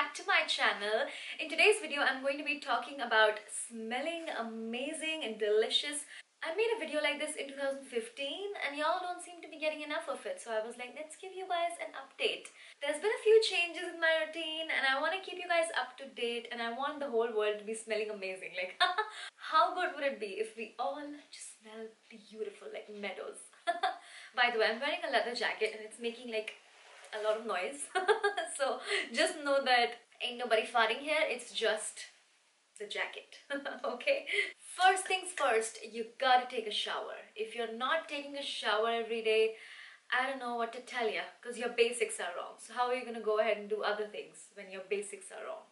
back to my channel. In today's video, I'm going to be talking about smelling amazing and delicious. I made a video like this in 2015 and y'all don't seem to be getting enough of it. So I was like, let's give you guys an update. There's been a few changes in my routine and I want to keep you guys up to date and I want the whole world to be smelling amazing. Like, how good would it be if we all just smell beautiful like meadows? By the way, I'm wearing a leather jacket and it's making like a lot of noise. So just know that ain't nobody farting here, it's just the jacket. Okay, first things first, you gotta take a shower. If you're not taking a shower every day, I don't know what to tell you, because your basics are wrong. So how are you gonna go ahead and do other things when your basics are wrong?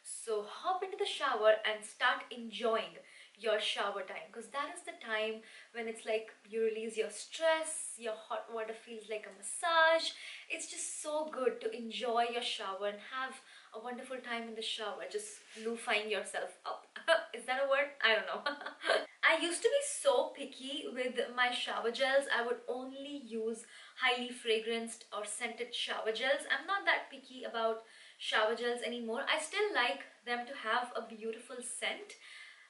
So hop into the shower and start enjoying your shower time, because that is the time when it's like you release your stress, your hot water feels like a massage. It's just so good to enjoy your shower and have a wonderful time in the shower, just loofying yourself up. Is that a word? I don't know. I used to be so picky with my shower gels. I would only use highly fragranced or scented shower gels. I'm not that picky about shower gels anymore. I still like them to have a beautiful scent,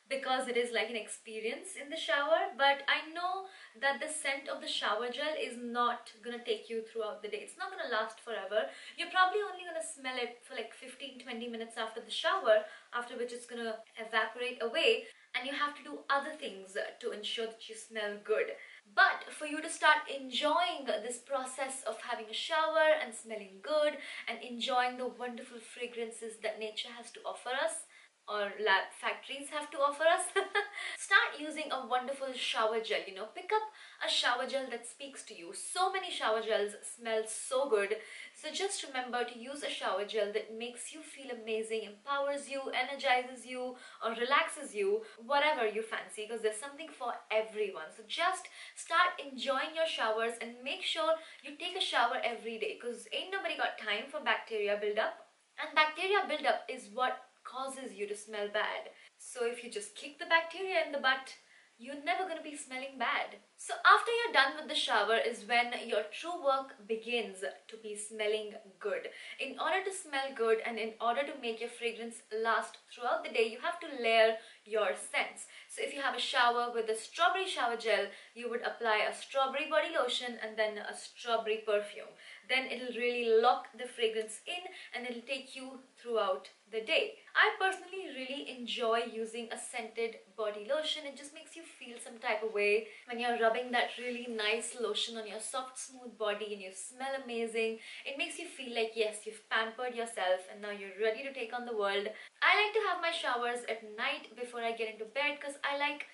because it is like an experience in the shower, but I know that the scent of the shower gel is not gonna take you throughout the day. It's not gonna last forever. You're probably only gonna smell it for like 15-20 minutes after the shower, after which it's gonna evaporate away and you have to do other things to ensure that you smell good. But for you to start enjoying this process of having a shower and smelling good and enjoying the wonderful fragrances that nature has to offer us, or lab factories have to offer us, start using a wonderful shower gel. You know, pick up a shower gel that speaks to you. So many shower gels smell so good, so just remember to use a shower gel that makes you feel amazing, empowers you, energizes you, or relaxes you, whatever you fancy, because there's something for everyone. So just start enjoying your showers and make sure you take a shower every day, because ain't nobody got time for bacteria buildup, and bacteria buildup is what causes you to smell bad. So if you just kick the bacteria in the butt, you're never going to be smelling bad. So after you're done with the shower is when your true work begins to be smelling good. In order to smell good and in order to make your fragrance last throughout the day, you have to layer your scents. So if you have a shower with a strawberry shower gel, you would apply a strawberry body lotion and then a strawberry perfume. Then it'll really lock the fragrance in and it'll take you throughout the day. I personally really enjoy using a scented body lotion. It just makes you feel some type of way when you're rubbing that really nice lotion on your soft, smooth body and you smell amazing. It makes you feel like, yes, you've pampered yourself and now you're ready to take on the world. I like to have my showers at night before I get into bed, because I like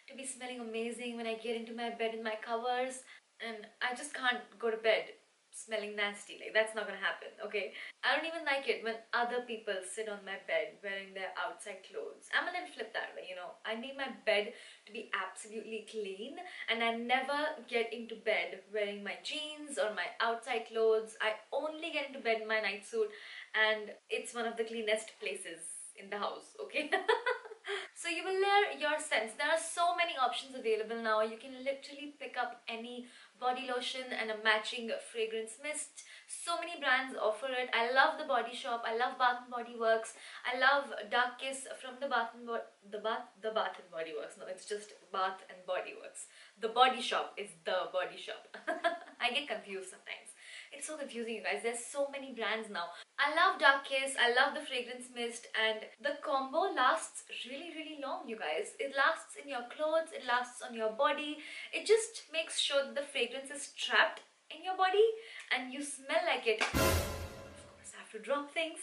to be smelling amazing when I get into my bed in my covers, and I just can't go to bed smelling nasty. Like, that's not gonna happen, okay? I don't even like it when other people sit on my bed wearing their outside clothes. I'm a little flip that way, you know. I need my bed to be absolutely clean, and I never get into bed wearing my jeans or my outside clothes. I only get into bed in my night suit, and it's one of the cleanest places in the house, okay? So you will layer your scents. There are so many options available now. You can literally pick up any body lotion and a matching fragrance mist. So many brands offer it. I love the Body Shop. I love Bath and Body Works. I love Dark Kiss from the Bath and Body Works. No, it's just Bath and Body Works. The Body Shop is the Body Shop. I get confused sometimes. It's so confusing, you guys. There's so many brands now. I love Dark Kiss, I love the fragrance mist, and the combo lasts really, really long, you guys. It lasts in your clothes, it lasts on your body. It just makes sure that the fragrance is trapped in your body and you smell like it. Of course, I have to drop things.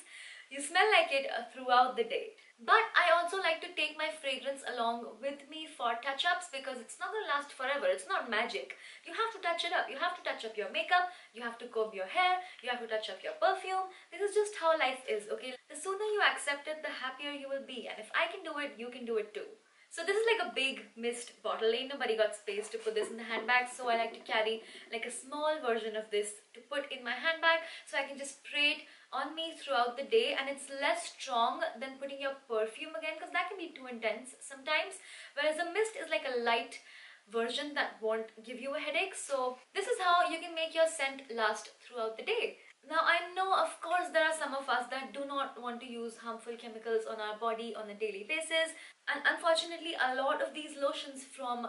You smell like it throughout the day. But I also like to take my fragrance along with me for touch-ups, because it's not going to last forever. It's not magic. You have to touch it up. You have to touch up your makeup. You have to comb your hair. You have to touch up your perfume. This is just how life is, okay? The sooner you accept it, the happier you will be. And if I can do it, you can do it too. So this is like a big mist bottle. Ain't nobody got space to put this in the handbag, so I like to carry like a small version of this to put in my handbag, so I can just spray it on me throughout the day, and it's less strong than putting your perfume again, because that can be too intense sometimes, whereas a mist is like a light version that won't give you a headache. So this is how you can make your scent last throughout the day. Now, I know, of course, there are some of us that do not want to use harmful chemicals on our body on a daily basis, and unfortunately, a lot of these lotions from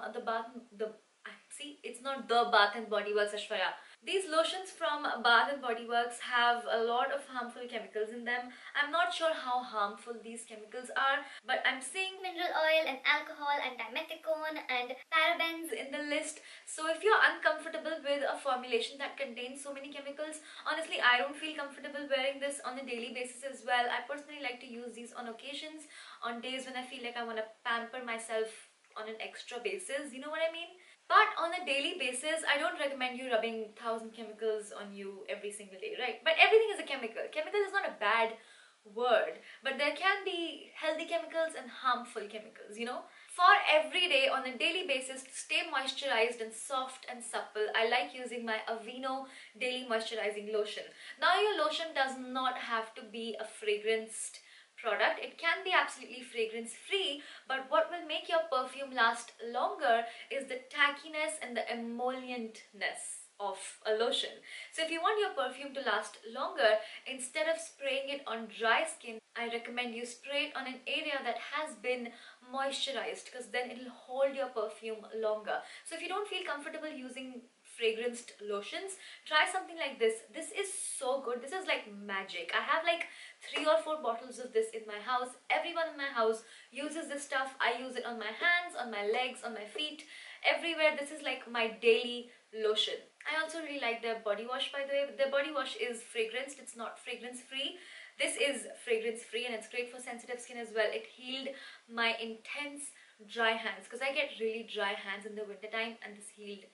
see, it's not the Bath and Body Works, Aishwarya. These lotions from Bath and Body Works have a lot of harmful chemicals in them. I'm not sure how harmful these chemicals are, but I'm seeing mineral oil and alcohol and dimethicone and parabens in the list. So if you're uncomfortable with a formulation that contains so many chemicals, honestly, I don't feel comfortable wearing this on a daily basis as well. I personally like to use these on occasions, on days when I feel like I want to pamper myself on an extra basis, you know what I mean? But on a daily basis, I don't recommend you rubbing 1,000 chemicals on you every single day, right? But everything is a chemical. Chemical is not a bad word, but there can be healthy chemicals and harmful chemicals, you know? For every day, on a daily basis, to stay moisturized and soft and supple, I like using my Aveeno Daily Moisturizing Lotion. Now, your lotion does not have to be a fragranced product. It can be absolutely fragrance free, but what will make your perfume last longer is the tackiness and the emollientness of a lotion. So if you want your perfume to last longer, instead of spraying it on dry skin, I recommend you spray it on an area that has been moisturized, because then it'll hold your perfume longer. So if you don't feel comfortable using fragranced lotions, try something like this. This is so good. This is like magic. I have like 3 or 4 bottles of this in my house. Everyone in my house uses this stuff. I use it on my hands, on my legs, on my feet, everywhere. This is like my daily lotion. I also really like their body wash, by the way. Their body wash is fragranced. It's not fragrance free. This is fragrance free, and it's great for sensitive skin as well. It healed my intense dry hands, because I get really dry hands in the wintertime, and this healed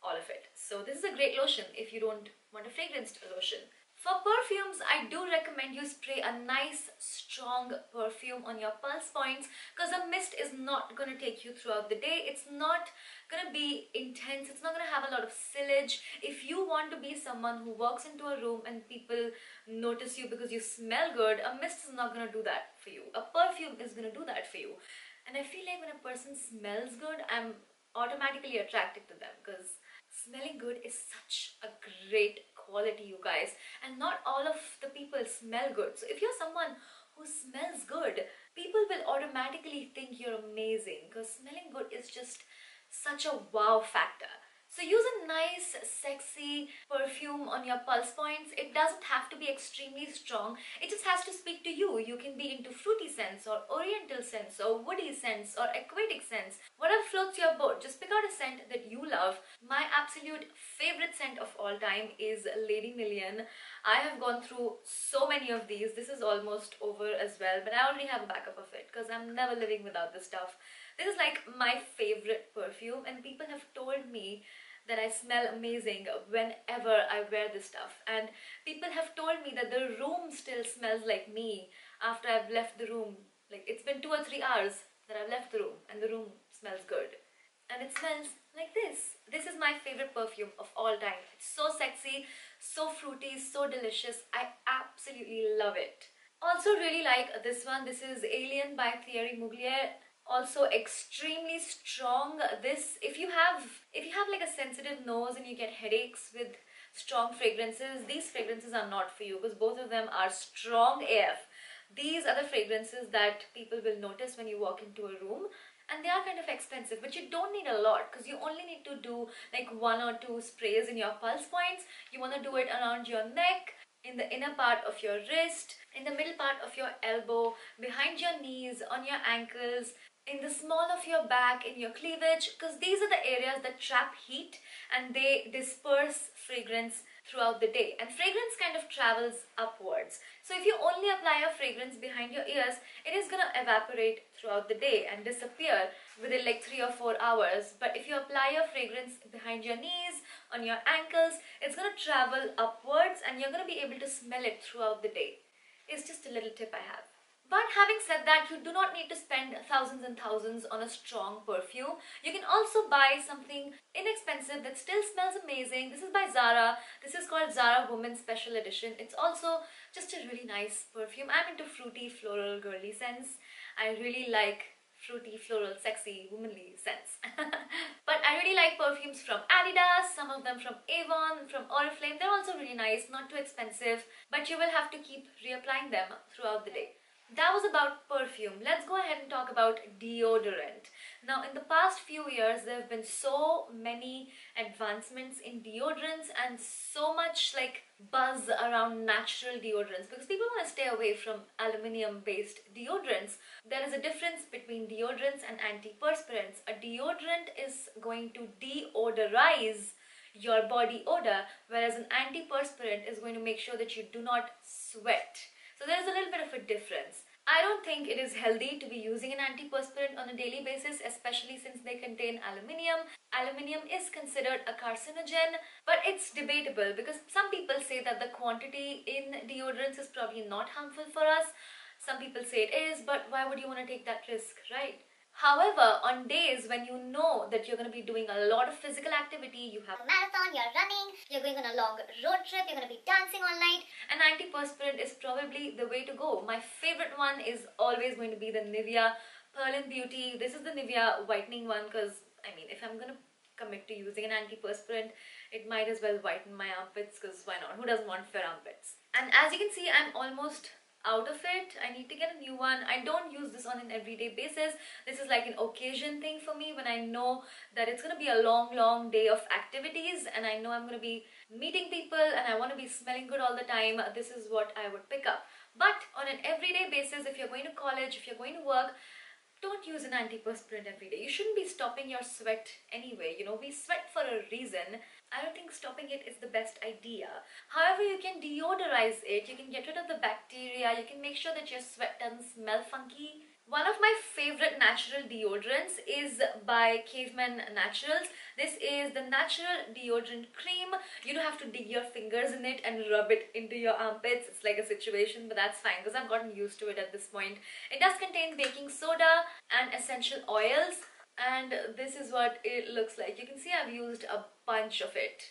all of it. So this is a great lotion if you don't want a fragranced lotion. For perfumes, I do recommend you spray a nice strong perfume on your pulse points, because a mist is not going to take you throughout the day. It's not going to be intense. It's not going to have a lot of sillage. If you want to be someone who walks into a room and people notice you because you smell good, a mist is not going to do that for you. A perfume is going to do that for you. And I feel like when a person smells good, I'm automatically attracted to them, because smelling good is such a great quality, you guys, and not all of the people smell good. So if you're someone who smells good, people will automatically think you're amazing, because smelling good is just such a wow factor. So use a nice, sexy perfume on your pulse points. It doesn't have to be extremely strong. It just has to speak to you. You can be into fruity scents or oriental scents or woody scents or aquatic scents. Whatever floats your boat, just pick out a scent that you love. My absolute favorite scent of all time is Lady Million. I have gone through so many of these. This is almost over as well, but I already have a backup of it, because I'm never living without this stuff. This is like my favorite perfume, and people have told me that I smell amazing whenever I wear this stuff. And people have told me that the room still smells like me after I've left the room. Like, it's been 2 or 3 hours that I've left the room, and the room smells good. And it smells like this. This is my favorite perfume of all time. It's so sexy, so fruity, so delicious. I absolutely love it. Also really like this one. This is Alien by Thierry Mugler. Also extremely strong. This, if you have like a sensitive nose and you get headaches with strong fragrances, these fragrances are not for you, because both of them are strong AF. These are the fragrances that people will notice when you walk into a room, and they are kind of expensive, but you don't need a lot, because you only need to do like 1 or 2 sprays in your pulse points. You want to do it around your neck, in the inner part of your wrist, in the middle part of your elbow, behind your knees, on your ankles, in the small of your back, in your cleavage, because these are the areas that trap heat and they disperse fragrance throughout the day, and fragrance kind of travels upwards. So if you only apply a fragrance behind your ears, it is gonna evaporate throughout the day and disappear within like 3 or 4 hours. But if you apply your fragrance behind your knees, on your ankles, it's gonna travel upwards and you're gonna be able to smell it throughout the day. It's just a little tip I have. But having said that, you do not need to spend thousands and thousands on a strong perfume. You can also buy something inexpensive that still smells amazing. This is by Zara. This is called Zara Women's Special Edition. It's also just a really nice perfume. I'm into fruity, floral, girly scents. I really like fruity, floral, sexy, womanly scents. But I really like perfumes from Adidas, some of them from Avon, from Oriflame. They're also really nice, not too expensive, but you will have to keep reapplying them throughout the day. That was about perfume. Let's go ahead and talk about deodorant. Now, in the past few years, there have been so many advancements in deodorants and so much like buzz around natural deodorants because people want to stay away from aluminium-based deodorants. There is a difference between deodorants and antiperspirants. A deodorant is going to deodorize your body odor, whereas an antiperspirant is going to make sure that you do not sweat. So there is a little bit of a difference. I don't think it is healthy to be using an antiperspirant on a daily basis, especially since they contain aluminium. Aluminium is considered a carcinogen, but it's debatable because some people say that the quantity in deodorants is probably not harmful for us. Some people say it is, but why would you want to take that risk, right? However, on days when you know that you're going to be doing a lot of physical activity, you have a marathon, you're running, you're going on a long road trip, you're going to be dancing all night, an antiperspirant is probably the way to go. My favorite one is always going to be the Nivea Pearl and Beauty. This is the Nivea whitening one because, I mean, if I'm going to commit to using an antiperspirant, it might as well whiten my armpits because why not? Who doesn't want fair armpits? And as you can see, I'm almost out of it. I need to get a new one. I don't use this on an everyday basis. This is like an occasion thing for me when I know that it's going to be a long day of activities and I know I'm going to be meeting people and I want to be smelling good all the time. This is what I would pick up. But on an everyday basis, if you're going to college, if you're going to work, don't use an antiperspirant every day. You shouldn't be stopping your sweat anyway. You know, we sweat for a reason. I don't think stopping it is the best idea. However, you can deodorize it. You can get rid of the bacteria. You can make sure that your sweat doesn't smell funky. One of my favorite natural deodorants is by Caveman Naturals. This is the natural deodorant cream. You don't have to dig your fingers in it and rub it into your armpits. It's like a situation, but that's fine because I've gotten used to it at this point. It does contain baking soda and essential oils, and this is what it looks like. You can see I've used a bunch of it.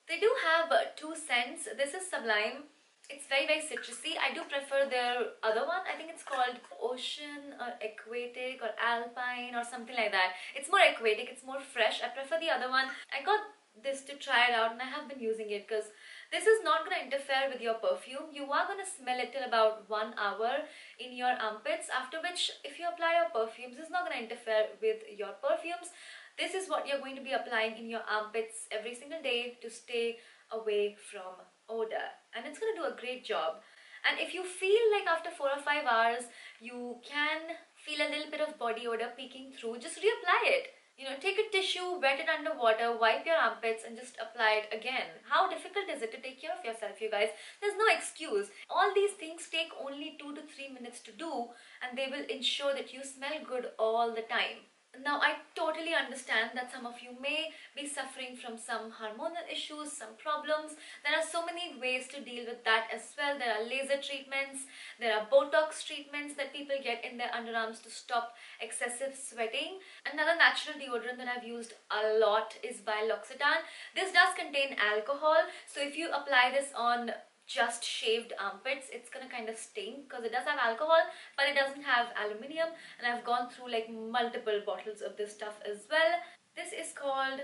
They do have two scents. This is Sublime. It's very citrusy. I do prefer their other one. I think it's called Ocean or Aquatic or Alpine or something like that. It's more aquatic, it's more fresh. I prefer the other one. I got this to try it out and I have been using it because this is not going to interfere with your perfume. You are going to smell it till about 1 hour in your armpits, after which if you apply your perfumes, it's not going to interfere with your perfumes. This is what you're going to be applying in your armpits every single day to stay away from odor, and it's going to do a great job. And if you feel like after 4 or 5 hours you can feel a little bit of body odor peeking through, just reapply it. You know, take a tissue, wet it under water, wipe your armpits and just apply it again. How difficult is it to take care of yourself, you guys? There's no excuse. All these things take only 2 to 3 minutes to do and they will ensure that you smell good all the time. Now, I totally understand that some of you may be suffering from some hormonal issues, some problems. There are so many ways to deal with that as well. There are laser treatments, there are Botox treatments that people get in their underarms to stop excessive sweating. Another natural deodorant that I've used a lot is by LOccitane. This does contain alcohol, so if you apply this on just shaved armpits, it's gonna kind of stink because it does have alcohol, but it doesn't have aluminium, and I've gone through like multiple bottles of this stuff as well. This is called,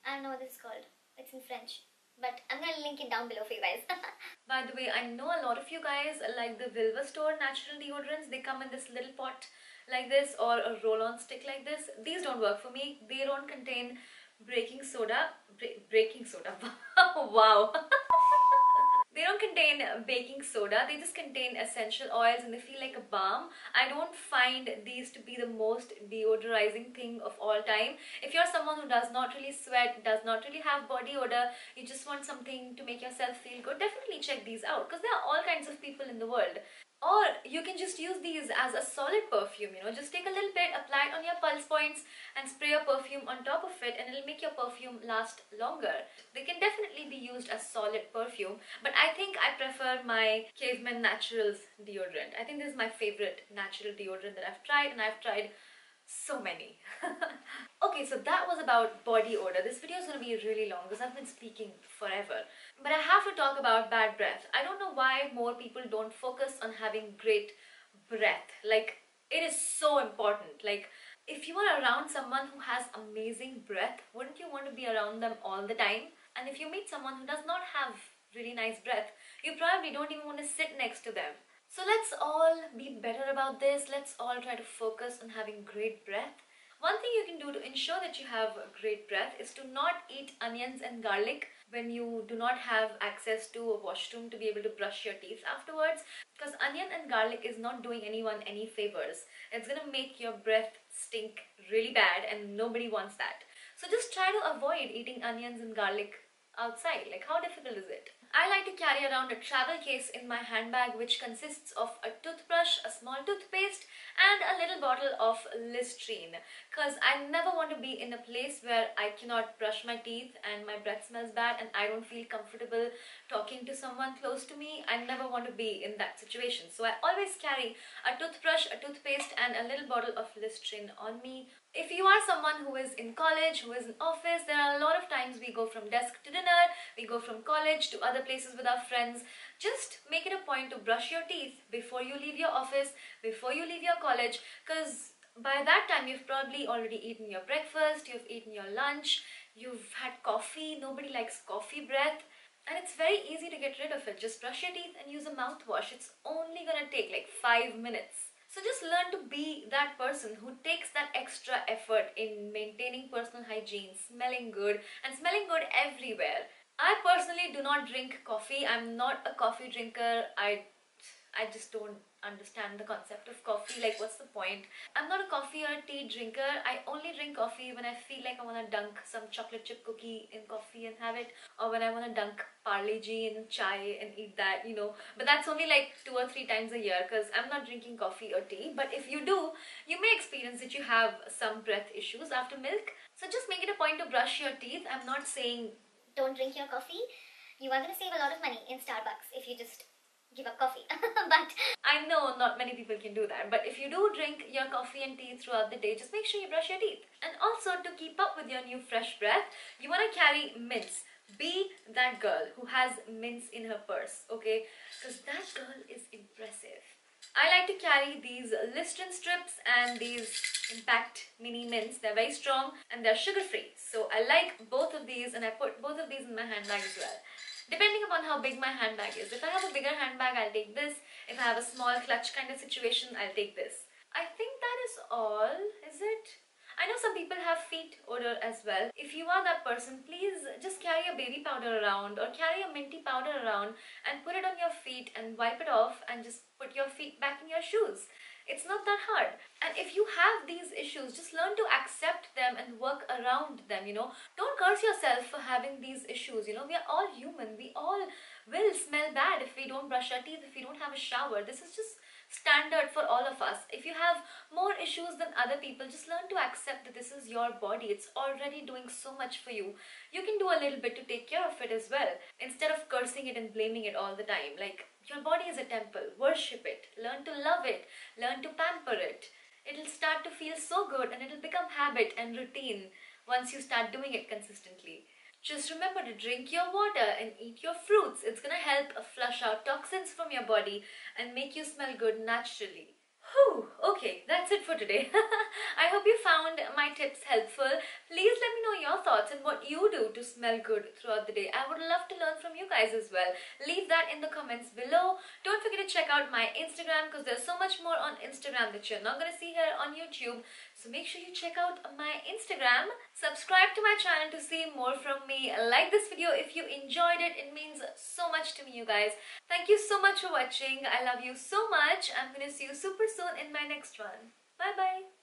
I don't know what this is called, it's in French, but I'm gonna link it down below for you guys. By the way, I know a lot of you guys like the Vilvah store natural deodorants. They come in this little pot like this or a roll-on stick like this. These don't work for me. They don't contain baking soda. Wow. They don't contain baking soda, they just contain essential oils and they feel like a balm. I don't find these to be the most deodorizing thing of all time. If you're someone who does not really sweat, does not really have body odor, you just want something to make yourself feel good, definitely check these out because there are all kinds of people in the world. Or you can just use these as a solid perfume, you know, just take a little bit, apply it on your pulse points and spray your perfume on top of it and it'll make your perfume last longer. They can definitely be used as solid perfume, but I think I prefer my Caveman Naturals deodorant. I think this is my favorite natural deodorant that I've tried, and I've tried so many. Okay, so that was about body odor. This video is going to be really long because I've been speaking forever. But I have to talk about bad breath. I don't know why more people don't focus on having great breath. Like, it is so important. Like, If you are around someone who has amazing breath, wouldn't you want to be around them all the time? And if you meet someone who does not have really nice breath, you probably don't even want to sit next to them. So let's all be better about this. Let's all try to focus on having great breath. One thing you can do to ensure that you have great breath is to not eat onions and garlic when you do not have access to a washroom to be able to brush your teeth afterwards, because onion and garlic is not doing anyone any favors. It's gonna make your breath stink really bad and nobody wants that. So just try to avoid eating onions and garlic outside. Like, how difficult is it? I like to carry around a travel case in my handbag which consists of a toothbrush, a small toothpaste and a little bottle of Listerine, because I never want to be in a place where I cannot brush my teeth and my breath smells bad and I don't feel comfortable talking to someone close to me. I never want to be in that situation. So I always carry a toothbrush, a toothpaste and a little bottle of Listerine on me. If you are someone who is in college, who is in office, there are a lot of times we go from desk to dinner, we go from college to other places with our friends. Just make it a point to brush your teeth before you leave your office, before you leave your college, because by that time you've probably already eaten your breakfast, you've eaten your lunch, you've had coffee. Nobody likes coffee breath. And it's very easy to get rid of it. Just brush your teeth and use a mouthwash. It's only gonna take like 5 minutes. So just learn to be that person who takes that extra effort in maintaining personal hygiene, smelling good, and smelling good everywhere. I personally do not drink coffee. I'm not a coffee drinker. I just don't understand the concept of coffee. Like, what's the point? I'm not a coffee or a tea drinker. I only drink coffee when I feel like I want to dunk some chocolate chip cookie in coffee and have it, or when I want to dunk Parle-G in chai and eat that, you know. But that's only like 2 or 3 times a year, because I'm not drinking coffee or tea. But if you do, you may experience that you have some breath issues after milk. So just make it a point to brush your teeth. I'm not saying don't drink your coffee. You are going to save a lot of money in Starbucks if you just give up coffee. But I know not many people can do that, but if you do drink your coffee and tea throughout the day, just make sure you brush your teeth. And also, to keep up with your new fresh breath, you want to carry mints. Be that girl who has mints in her purse, okay? Because that girl is impressive. I like to carry these Listerine strips and these Impact mini mints. They're very strong and they're sugar free. So I like both of these and I put both of these in my handbag as well, depending upon how big my handbag is. If I have a bigger handbag, I'll take this. If I have a small clutch kind of situation, I'll take this. I think that is all, is it? I know some people have feet odor as well. If you are that person, please just carry a baby powder around or carry a minty powder around and put it on your feet and wipe it off and just put your feet back in your shoes. It's not that hard. And if you have these issues, just learn to accept them and work around them, you know. Don't curse yourself for having these issues, you know. We are all human. We all will smell bad if we don't brush our teeth, if we don't have a shower. This is just standard for all of us. If you have more issues than other people, just learn to accept that this is your body. It's already doing so much for you. You can do a little bit to take care of it as well, instead of cursing it and blaming it all the time. Like, your body is a temple. Worship it. Learn to love it. Learn to pamper it. It'll start to feel so good and it'll become habit and routine once you start doing it consistently. Just remember to drink your water and eat your fruits. It's gonna help flush out toxins from your body and make you smell good naturally. Whew, okay, that's it for today. I hope you found my tips helpful. Please let me know your thoughts and what you do to smell good throughout the day. I would love to learn from you guys as well. Leave that in the comments below. Don't forget to check out my Instagram, because there's so much more on Instagram that you're not going to see here on YouTube. So make sure you check out my Instagram. Subscribe to my channel to see more from me. Like this video if you enjoyed it. It means so much to me, you guys. Thank you so much for watching. I love you so much. I'm going to see you super soon in my next one. Bye bye.